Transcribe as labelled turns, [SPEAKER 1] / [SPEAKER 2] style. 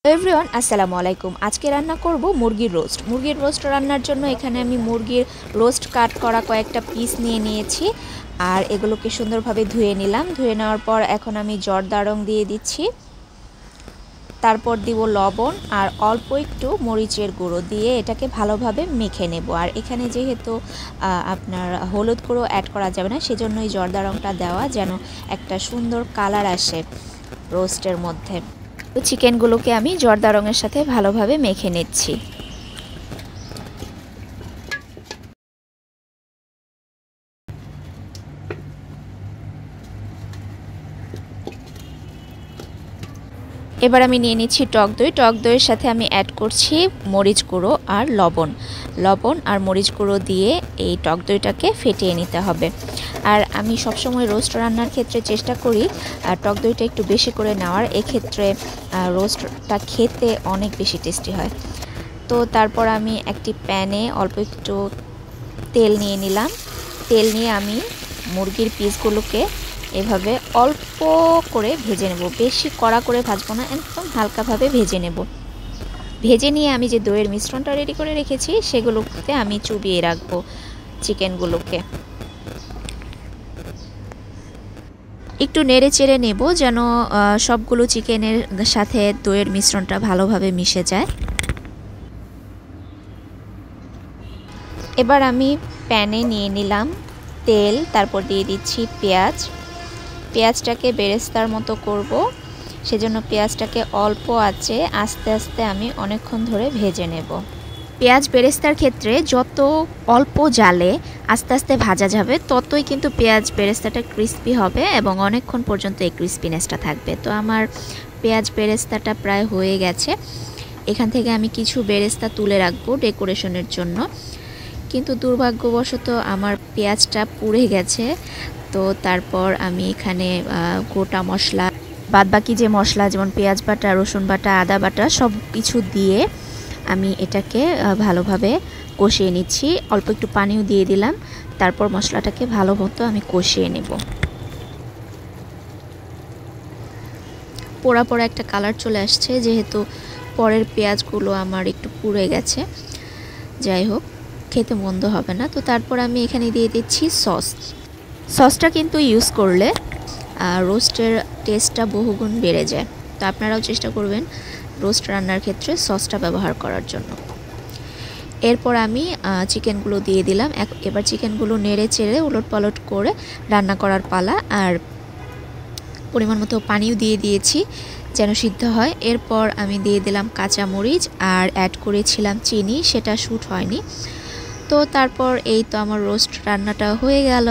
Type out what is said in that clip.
[SPEAKER 1] Everyone আসসালামু আলাইকুম। আজকে রান্না করব মুরগির রোস্ট। মুরগির রোস্ট রান্নার জন্য এখানে আমি মুরগির রোস্ট কাট করা কয়েকটা পিস নিয়ে নিয়েছি আর এগুলোকে সুন্দরভাবে ধুয়ে নিলাম। ধুয়ে নেওয়ার পর এখন আমি জর্দা রং দিয়ে দিচ্ছি, তারপর দিব লবণ আর অল্প একটু মরিচের গুঁড়ো দিয়ে এটাকে ভালোভাবে মেখে নেব। আর এখানে যেহেতু আপনার হলুদ গুঁড়ো অ্যাড করা যাবে না, সেজন্য এই জর্দা রংটা দেওয়া যেন একটা সুন্দর কালার আসে রোস্টের মধ্যে। তো চিকেনগুলোকে আমি জর্দা রঙের সাথে ভালোভাবে মেখে নিচ্ছি। এবার আমি নিয়ে নিচ্ছি টক দই। টক দইয়ের সাথে আমি অ্যাড করছি মরিচ গুঁড়ো আর লবণ আর মরিচ গুঁড়ো দিয়ে এই টক দইটাকে ফেটিয়ে নিতে হবে। আর আমি সবসময় রোস্ট রান্নার ক্ষেত্রে চেষ্টা করি টক দইটা একটু বেশি করে নেওয়ার, এক্ষেত্রে রোস্টটা খেতে অনেক বেশি টেস্টি হয়। তো তারপর আমি একটি প্যানে অল্প একটু তেল নিয়ে নিলাম। তেল নিয়ে আমি মুরগির পিসগুলোকে এভাবে অল্প করে ভেজে নেব, বেশি কড়া করে ভাজবো না, একদম হালকাভাবে ভেজে নেব। ভেজে নিয়ে আমি যে দইয়ের মিশ্রণটা রেডি করে রেখেছি সেগুলোতে আমি চুবিয়ে রাখবো চিকেনগুলোকে। একটু নেড়ে চেড়ে নেব যেন সবগুলো চিকেনের সাথে দইয়ের মিশ্রণটা ভালোভাবে মিশে যায়। এবার আমি প্যানে নিয়ে নিলাম তেল, তারপর দিয়ে দিচ্ছি পেঁয়াজটাকে বেরেস্তার মতো করব, সেজন্য পেঁয়াজটাকে অল্প আঁচে আস্তে আস্তে আমি অনেকক্ষণ ধরে ভেজে নেব। পেঁয়াজ বেরেস্তার ক্ষেত্রে যত অল্প জালে আস্তে আস্তে ভাজা যাবে ততই কিন্তু পেঁয়াজ বেরেস্তাটা ক্রিস্পি হবে এবং অনেকক্ষণ পর্যন্ত এই ক্রিস্পিনেসটা থাকবে। তো আমার পেঁয়াজ বেরেস্তাটা প্রায় হয়ে গেছে। এখান থেকে আমি কিছু বেরেস্তা তুলে রাখবো ডেকোরেশনের জন্য, কিন্তু দুর্ভাগ্যবশত আমার পেঁয়াজটা পুড়ে গেছে। তো তারপর আমি এখানে গোটা মশলা, বাদবাকি যে মশলা যেমন পেঁয়াজ বাটা, রসুন বাটা, আদা বাটা সব কিছু দিয়ে আমি এটাকে ভালোভাবে কষিয়ে নিচ্ছি। অল্প একটু পানিও দিয়ে দিলাম, তারপর মশলাটাকে ভালো মতো আমি কষিয়ে নেব। পোড়া পোড়া একটা কালার চলে আসছে, যেহেতু পরের পেঁয়াজগুলো আমার একটু পুড়ে গেছে। যাই হোক, খেতে মন্দ হবে না। তো তারপর আমি এখানে দিয়ে দিচ্ছি সসটা কিন্তু ইউজ করলে রোস্টের টেস্টটা বহুগুণ বেড়ে যায়। তো আপনারাও চেষ্টা করবেন রোস্ট রান্নার ক্ষেত্রে সসটা ব্যবহার করার জন্য। এরপর আমি চিকেনগুলো দিয়ে দিলাম। এবার চিকেনগুলো নেড়ে চেড়ে উলটপালট করে রান্না করার পালা। আর পরিমাণ মতো পানিও দিয়ে দিয়েছি যেন সিদ্ধ হয়। এরপর আমি দিয়ে দিলাম কাঁচামরিচ আর অ্যাড করেছিলাম চিনি, সেটা শ্যুট হয়নি। তো তারপর এই তো আমার রোস্ট রান্নাটা হয়ে গেল।